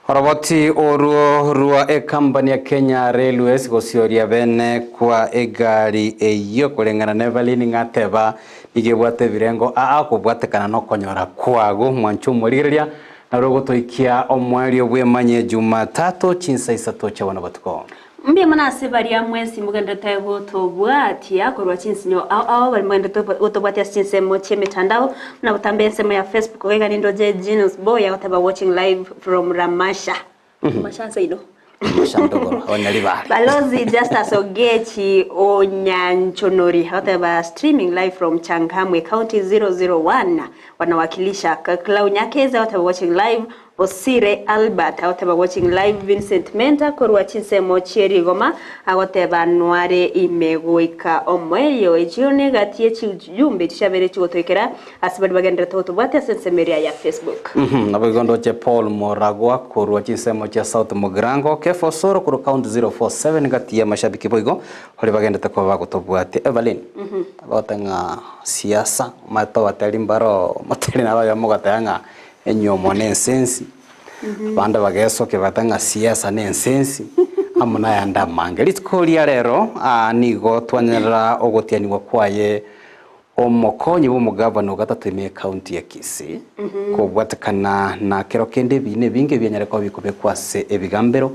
Horoboti oruo rua company ya Kenya Railways gocioria bene kwa egari eyo kulengana na Evelyn ngateba igebwate birengo kubwatekana no konyora kwago mwancho mwiriria na rogotoikia omwari obwemanye Jumatatu chinsa isato cha wana batuko. Mbi mana sebaria mwezi muganda taigo tobwati akorwa chinsinyo au bali mwenda tobwati chinse moche mitandao na utambe sema ya Facebook wega nindo je Genius Boy ya utaba watching live from Ramasha. Mashansa ino. Mashandogoro onyaliba. Balozi Justus Ogechi Onyanchonori utaba streaming live from Changamwe County 001 wanawakilisha Kaklau Nyakeza utaba watching live Osire Albert awateba watching live Vincent Menta korwa chinsemo chieri goma awateba nware imegoika omweyo ejione gatie chijumbe chishabere chigotokera asibali bagenda toto bwate sensemeria ya Facebook. Nabigondo che Paul Moragwa korwa chinsemo cha South Mugrango kefo soro kuru count 047 gatie mashabiki boigo holi bagenda takwa bagotobwate Evelyn. Abatanga siasa mato watalimbaro mateli nalo ya mogatanga enyomo nensensi banda bageso ke batanga siasa nensensi amuna yanda mange litkolia rero nigo twanyara ogotiani wakwaye omokonyi b'umugabano gatatume county ya Kisii ko bwatakana na kero kende bine binge byanyara ko bikube kwase ebigambero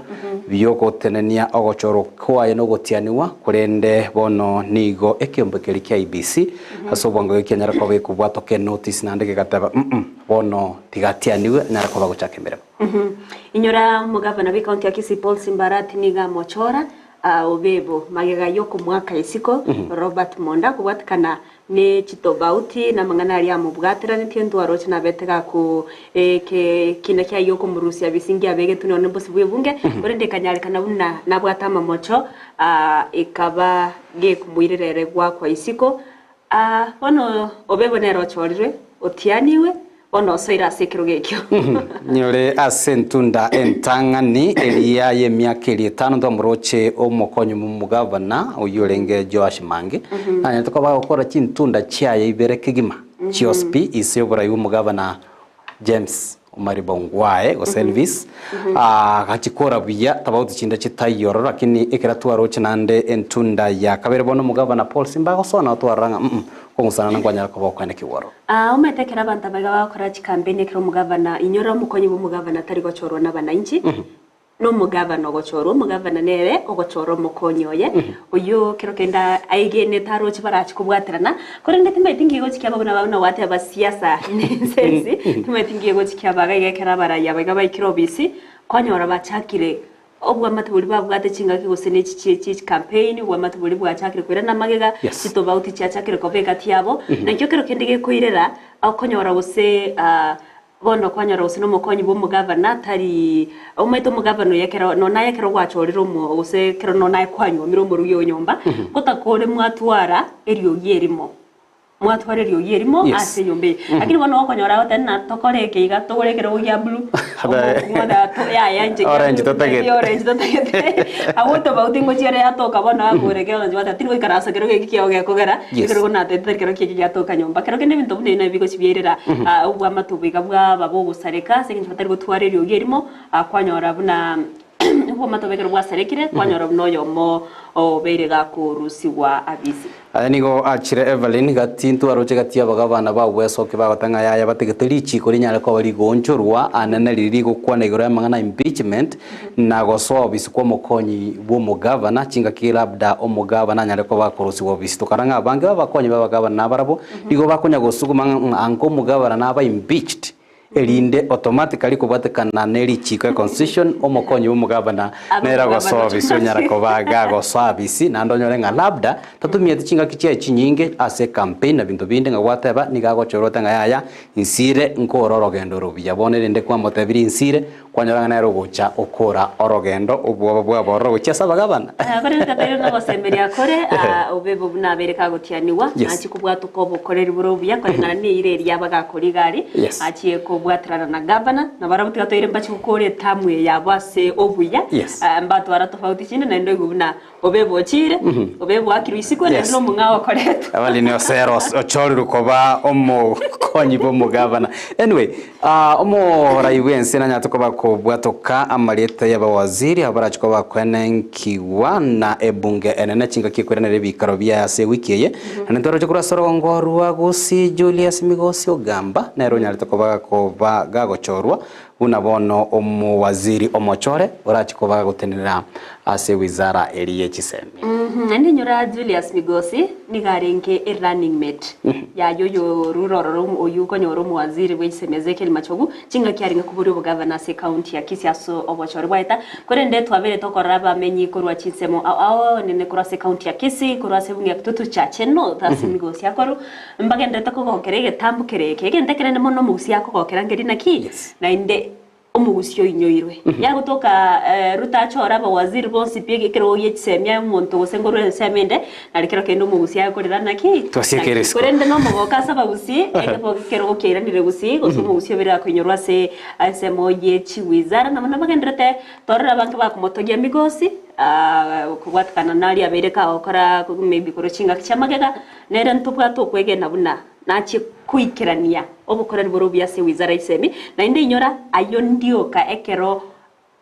byogotenania ogochoro kwaye no gotianiwa kurende bono nigo ekyombekeri kya IBC asobwango kyanyara ko bikubwato ke notice nandike gataba bono tigatianiwe nara ko bagochakembere inyora mugabana bi county ya Kisii Paul Simbarati niga mochora obebo magega yoko mwaka isiko Robert Monda kubwatakana ne chitobauti na mangana ya mubgatira ne tiendo aroche na betega ku kina kya yoko murusi ya bisingi abege tunone bosi bwebunge orende kanyari kana buna nabwata mamocho ikaba ge kumwirere kwa isiko ono obebo ne rochorire otianiwe ono soira sekero gekyo nyore asentunda entangani elia ye myakeli 5 ndo muroche omokonyo mumugabana uyurenge Joash Mange anya tukaba gukora chintunda cyaye ibereke gima chiospi isebura y'umugabana James Umaribongwae o service gachikora biya tabauti chinda chitayoro lakini ikira twaroche nande entunda ya kabere bono mugabana Paul Simbago sona twaranga kongusana nangwanya ko bakwane kiworo umetekera abantu baga bakora campaign kiro mugabana inyora mukonyi b'umugabana tari gochoro n'abananchi no mugabana gochoro mugabana nere ogochoro mukonyoye uyu kiro kenda aigene tarochi barachi kubwaterana kore ndete metingi go chikyaba bona babona wate abasiasa nensensi tumetingi go chikyaba gakera baraya baga bayikiro bisi kwanyora bachakire obwa matubuli babwate chinga kigosene chichi campaign wa matubuli bwachakire kwera na magega sitobauti cyachakire koveka tiabo na cyo kero kendege koirera akonyora gose bono kwanyora gose no mokonyi bo mugavana tari ometo mugavano yakera nona yakera gwachoriro mo gose kero nona kwanyo miromo ruyo nyomba kotakore mwatwara eriyo yerimo mwatwarerio yerimo ase nyombe lakini bono okonyora otena tokoreke iga togorekero gya blue mwana to ya nje orange totagete awoto bauti ngochiere atoka bono agoreke onje bata tiro ikarasa kero gikio gya kogera kero gona tetekero kiki atoka nyomba kero kende bintu bune na bigo chibierera ubwa matubiga bwa babo gusareka sekinje batari gutwarerio yerimo akwanyora buna ubo matobekero bwasarekire kwanyora buno yomo oberega kurusiwa abisi nigo achire Evelyn gatintu aroche gatia bagabana ba wesoke bagatanga yaya bategeteri chiko rinyare ko bari gonchorwa anene riri gukwana igoro mangana impeachment na goso bisi kwa mokonyi bo mugavana chinga kirabda omugavana nyare ko bakurusiwa bisi tukaranga bange bakonyi babagabana barabo nigo bakonya gosuguma anko mugavana naba impeached elinde automatically kubatekana neri chiko constitution omokonyi umugabana nera go service onyara ko baga go service nando nyorenga labda tatumie tinga kichia chinyinge ase campaign na bintu binde nga wateba nigago chorota nga yaya insire nkoro rogendo rubiya bonerende kwa motebiri insire kwanyoranga nero gocha okora orogendo obwo bwabo gocha sabagabana bare tatero no gosemberia kore obebo buna bereka gotianiwa achi kubwatu ko bokoreri burubiya kwengana ni ire ryabaga kuri gari achi ko bwatrana na governor na barabuti gatoire mbachi kukore tamwe yabase obuya mbatu ara tofauti chine na ndo gubuna obebo chire obebo akiruisiko na ndo mungawa koreto abali ni osero ochori rukoba omo konyi bo mugavana anyway omo raiwense na nyatuko bakobwatoka amaleta y'abawaziri abarachiko bakwenenkiwa na ebunge enene chinga kikwirana rebikaro bya se wikiye nantoro chokura sorongo ruwa gusi Julius Migosi Ogamba na ronyalito ko gagochorwa unabono omuwaziri omochore orachiko bagotenera ase wizara eriye chisemi nandi nyora Julius Migosi nigarenge running mate ya yoyo ruroro oyuko nyoro muwaziri wesemeze keli machogu chinga kiaringa kuburi obugavana se county ya Kisiaso obochore bwaita korende twabere tokoraba menyi korwa chinsemo nene korwa se county ya Kisi korwa se bungi akitutu chache no thasi Migosi akoro mbagende tokogokerege tambukereke gende kerene mono musi akogokera ngeri naki na inde omugusyo inyoirwe ya gutoka rutachora abawaziri bonsi pige kero yechisemya umuntu gosengoro semende narikero kendo omugusyo akorera naki korende no mugoka sababusi ekebo kero gokiranire gusi goso omugusyo bera kunyorwa se asemo yechi wizara na bagendrete torera bantu bakumotogia Migosi kubwatkana nali abereka okora maybe korochinga kyamagega nere ntubwato kwegena buna nachi kuikirania obukorera borobya se wizara isemi na inde inyora ayo ndioka ekero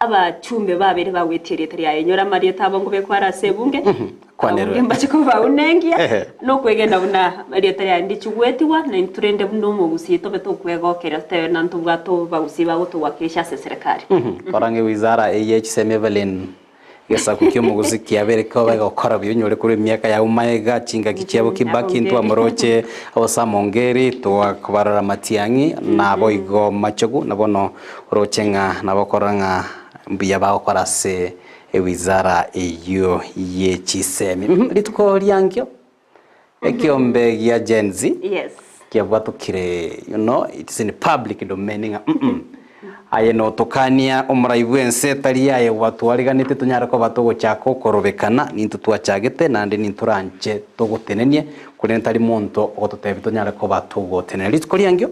abachumbe babere baweterete ya inyora marieta abongo bekwara sebunge kwanero mbachiko baunengia no kwegenda buna marieta ya ndichugwetiwa na inturende buno mugusito beto kwegokera te na ntubwato bagusiba gutubakisha se serikali korange wizara EHSM Evelyn gesa kukyo muguzi kiabereka bagakora byonyore kuri myaka ya umayega chinga kichebo kibaki ntwa moroche osamongeri to akbarara matiangi nabo igo machogu nabono rochenga nabokoranga mbiya bakora se wizara eyo yechisemi lituko lyangyo ekiombe gya genzi kiabatukire it is in public domain ayeno tokania omuraiwense tari yaye watwariganite tunyara ko batogo chako korobekana nintu twachagete nandi ninturanche togotenenie kuri ntari monto ogototebi tunyara ko batogo teneri tukoriangyo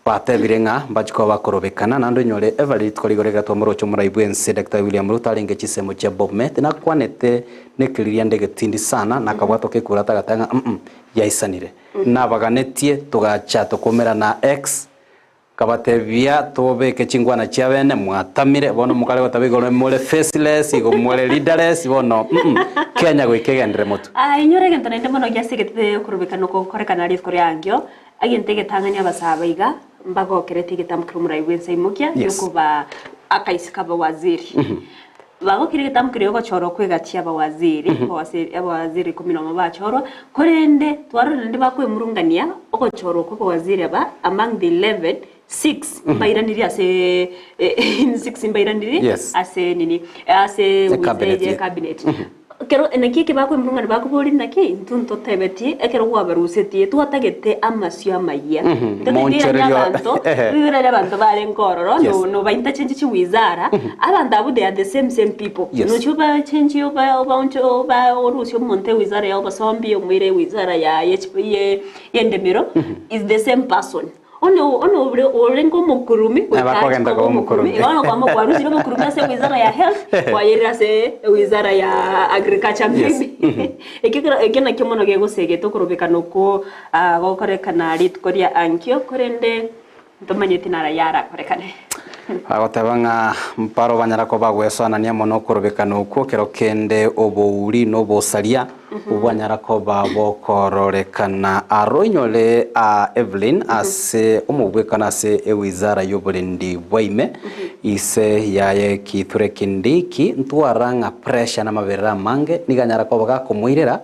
batebirenga bachiko bakorobekana nando nyore Everett korigorega tomorocho muraiwense Dr. William Ruto aringe chisemo cha Bomet na kwanete nekiriria ndege tindi sana nakabwatoke kurata gatanga yaisanire nabaganetie tugacha tokomera na X kabatebia tobe ke chingwana chiabene mwatamire bono mukale batabigoro mole faceless igo mole leaderless bono Kenya goikegendere moto inyore gento nende mono yasigete kurubikano ko korekana ri koryangyo agentege tanganya basabaiga mbago kereti gitamkuru muraiwense imukia yukuba akaisika bawaziri bago kirige tamkire ko choro kwegatia bawaziri abawaziri 10 bachoro korende twaro nende bakwe murungania oko choro ko bawaziri aba among the 11 6 mbairaniri ase 6 mbairaniri ase nini ase cabinet kero enaki kibako mrunga bako boli naki ntunto tebeti ekero wabaruseti tuatagete amasyo amaya monchererio bibera abantu bale nkororo no bainta change chi wizara abantu abu they are the same people no chuba change oba oncho ba orusyo monte wizara ya obasombi omwire wizara ya HPA yendemiro is the same person ono orengo mukurumi abakogenda ko mukurumi ono kwa mokwaruzi no mukurumi se wizara ya health kwa yera se wizara ya agriculture maybe ekena kimono gego sege to kurubikana ko gokorekana rit koria ankyo korende ntomanye tinara yara korekane agotabanga mparo banyara ko bagwesana nia mono kurubikana ko kero kende obouri no bosaria ubanyara ko babokororekana aroinyole a Evelyn ase umubwekana se ewizara y'oburendi bwaime ise yaye kithure kindiki ntwaranga pressure na maberera mange niganyara ko bagakumwirera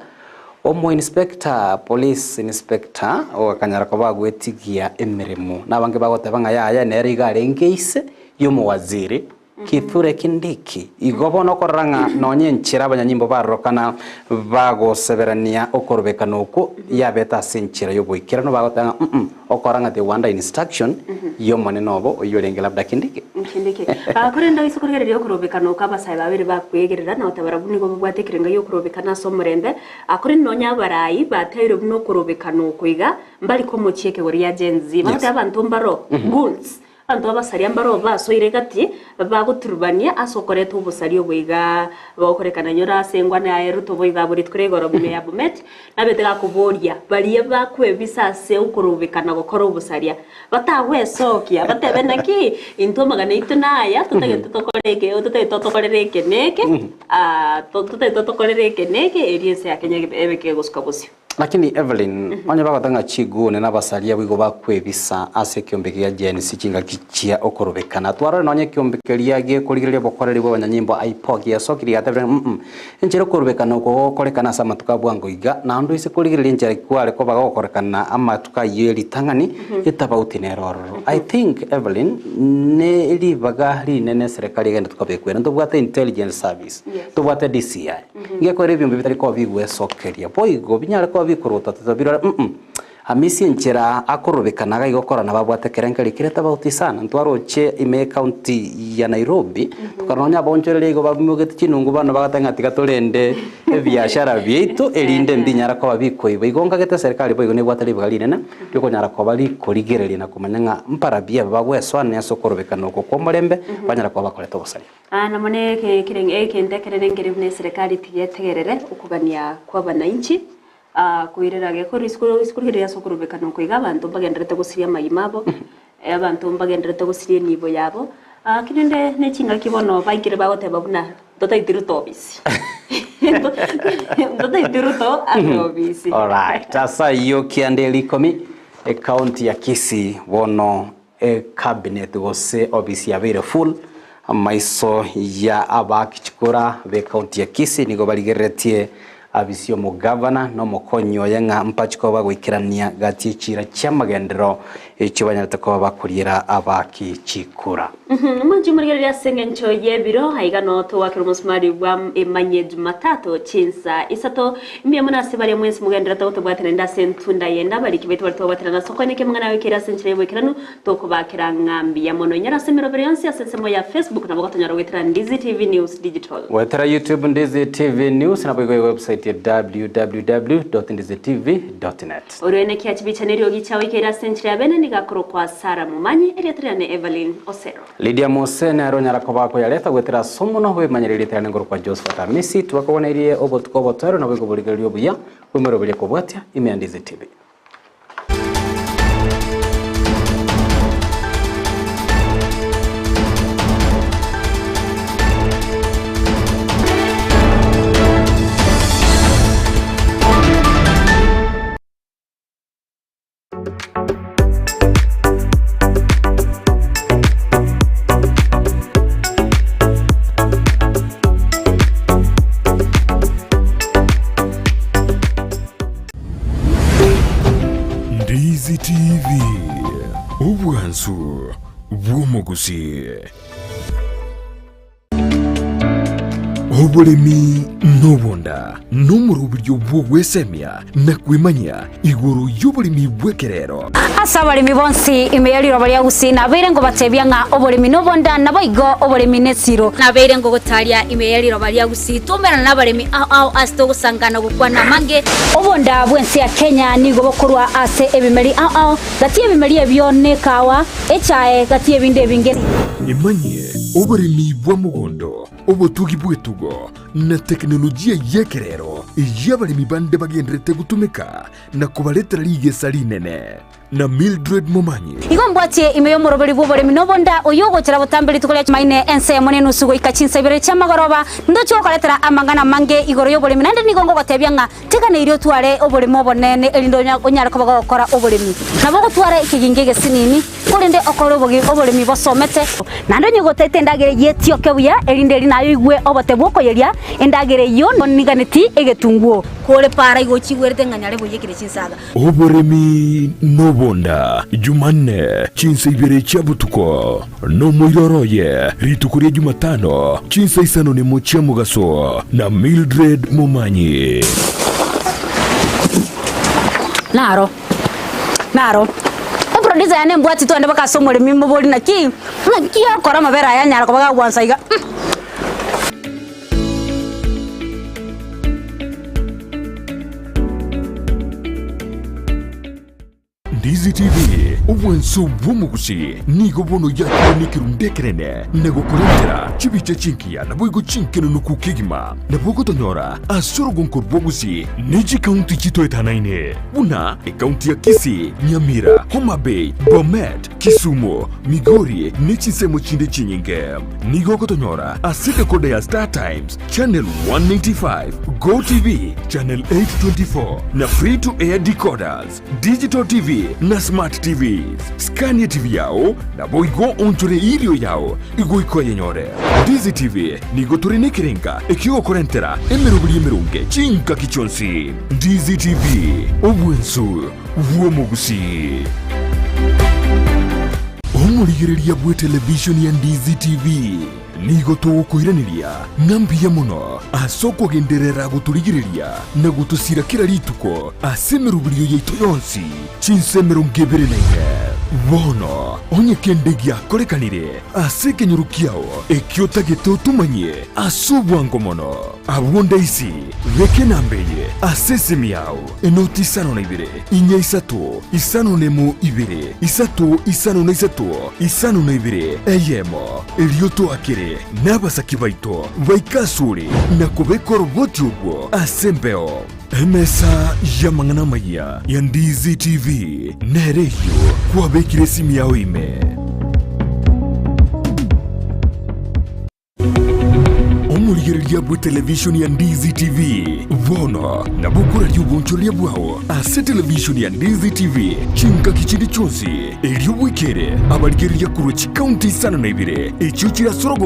omo inspector police inspector o kanyara ko bagwetigia emirimo nabange bagotabanga yaya nere igarengeise yomo waziri kithure kindiki igobono koranga nonye nchira abanyanyimbo barokana bagoseberania okorobekana uko yabeta sinchira yoboikira no bagotanga okoranga the wonder instruction yomone nobo oyolengela bdakindiki akorenda isokorera yokorobekana ukabasai babiri bakwegerera na otabarabuni go bwatekirenga yokorobekana somorembe akore nonya barayi batayiro no korobekana ukwiga mbali ko mochieke gori ya genzi bata abantu mbaro goods anto abasari ambaro basoire gati baguturbania asokoreto ubusari obwiga bakorekana nyora sengwa na eruto boiga buri tkuregoro bume ya bumet nabetega kuboria bariye bakwe bisase ukurubikana gukora ubusaria batagwe sokia batebenaki into magana itunaya tutagete tokoreke neke tutagete neke eriese yakenya ebeke guskabusi. Lakini Evelyn onye bagatanga chigune nabasalia bigo bakwebisa ase kyombekia jenisi kinga kichia okorobekana twara nonye kyombekeria ge kurigiria bokoreri bo banyanyimbo aipogia sokiri atebere enjero korobekana uko korekana sama tukabwango iga na ndo ise kurigiria njari kware ko bagokorekana amatuka yeli tangani etabauti neroro. I think Evelyn ne ili bagari nene serikali genda tukabekwera ndobwate intelligence service tobwate DCI ngeko review mbitari ko bigwe sokeria boigo binyara bikurota tutabira amisi nchera akorobekanaga igokorana babwate kerenkeri kireta bauti sana ntwaroche ime county ya Nairobi tukanonya bonjorere igo babimugete kinungu bana bagatanga tigatorende biashara bieto elinde mbinyara ko babikoiba igonga gete serikali boigo ne bwatari bwalinena yoko nyara ko bali korigereri na kumanyanga mparabia bagweswana yasokorobekana uko komorembe banyara ko bakoreta bosari na mone kirenge kentekerere ne serikali tigetegerere ukubania kwa bananchi kuirerage ko riskurira sokorobekana ko iga abantu bagenderete gusiria mayimabo abantu bagenderete gusiria nibo yabo kinende ne chinga kibono baikire bagote babuna totaitiruto obisi totaitiruto obisi. All right, tasa yo kiandeli komi county ya Kisii wono cabinet gose obisi ya very full maiso ya abakichukura be county ya Kisii nigo baligeretie abisio mu governor no mukonyo yenga mpachiko bagwikirania gati chira cyamagendero icyo banyarata ko bakurira abakicikura manje muri ya sengencho yebiro haiga no to wakira musmari wa emanye Jumatatu chinsa isato imye munasi bari mwensi mugendera to bwatira nda sentunda yenda bari kibeto bari to bwatira na soko neke mwana wikira senchire bwikiranu to kubakira ngambi ya mono nyara semero beriansi ya sensemo ya Facebook na bwatanya rwitira Ndizi TV News Digital wetera YouTube Ndizi TV News na bwigo website www.ndizitv.net Orene kiachibichanerio gichawe kira senchire abene nigakoro kwa Sara Mumanyi eriatriane Evelyn Osero Lydia Mosene aronyara ko bako yaleta gwetera somo no hwe manyereri tane ngoro kwa Josephat Amisi twakoboneirie obotuko tero na bwigo burigerio buya bumero buri ko bwatya Ndizi TV. Ndizi TV Obwansu Bwomogusi Oburimi n'obonda n'omurubiryo bw'ogwesemya na kwimanya iguru y'oburimi bw'ekerero. Asa abalimi bonsi imeyaliro balia gusi nabeire ngo batebya nga oburimi n'obonda naboigo oburimi nesiro nabeire ngo gotalia imeyaliro balia gusi tumera n'abalimi ao asto gusangana gukwana mange obonda bwensi ya Kenya nigo bokurwa ase ebimeri ao gati ebimeri ebyone kawa echae gati ebinde bingeri imanye oburimi bwa mugondo obutugi bwetugo na teknolojia yekerero y'abalimi bande bagendrete gutumika na kubaletera ligesa linene na Mildred Momanyi igombwatie imeyo moroberi bw'oburimi n'obonda oyogochera butambiri tukolia maine ense yamone nusugo ikachinsa ibere chamagoroba ndocho koletera amangana mange igoro y'oburimi nande nigongo gotebya nga tekana irio tware oburimi obonene elindo onyara kubaga gukora oburimi nabo gutwara ikiginge gesinini kurinde okoro oburimi bosomete nando nyigotete ndagere yetio kebuya elinde linayo igwe obote bwokoyeria endagere yo niganeti egetunguo kole para igochigwerete nganyare boyekire chinsaga oburimi n'obonda Jumanne chinsa ibere chabutuko no moiroroye ritukuria Jumatano chinsa isano ni mochia mugaso na Mildred Momanyi naro producer yane mbwati to ndabaka somole mimbo boli na ki akora mabera yanyara ko baga gwansa iga Ndizi TV ubwenso bw'omugusi nigo bono yakonikiru ndekerene nego kurentera chibiche chinkia na boigo chinkeno nukukigima na bogo tonyora asorogo nkorbogusi niji county chito etanaine una county ya Kisii, Nyamira, Homa Bay, Bomet, Kisumu, Migori nechisemo chinde chinyinge nigo kotonyora asite kode ya Star Times channel 195 Go TV channel 824 na free to air decoders digital TV na smart TVs Scania TV yao na boigo onchore ilio yao igo yenyore Dizi TV nigo turine kirenga ekio korentera emerunge chinka kichonsi Dizi TV obwensu uomugusi omurigereria bwe television ya Dizi TV nigo tugukuiraniria ngambiya muno asoko genderera guturigireria na gutusira kira rituko asemerubiriyo yeito yonsi chinsemero ngebere naine bono onye kendegia korekanire asekenyurukiao ekiota geto tumanye asubwango mono abwonda isi reke nambeye asesemiao enoti sano na ibere inya isato isano nemo ibere isato isano na isato isano na ibere eyemo elioto akere n'abasaki baito baikasure na kubekora ubwoti ubwo asembeo emesa yamangana maya ya Ndizi TV nereyo kwabekire simu yawe ime omurigereria bwe television ya Ndizi TV bono na bukura ry'ubunchoria bwao ase television ya Ndizi TV chinka kichindi chonsi elio bwikere abarigereria kurochi county sana na ibire echo kirasorogo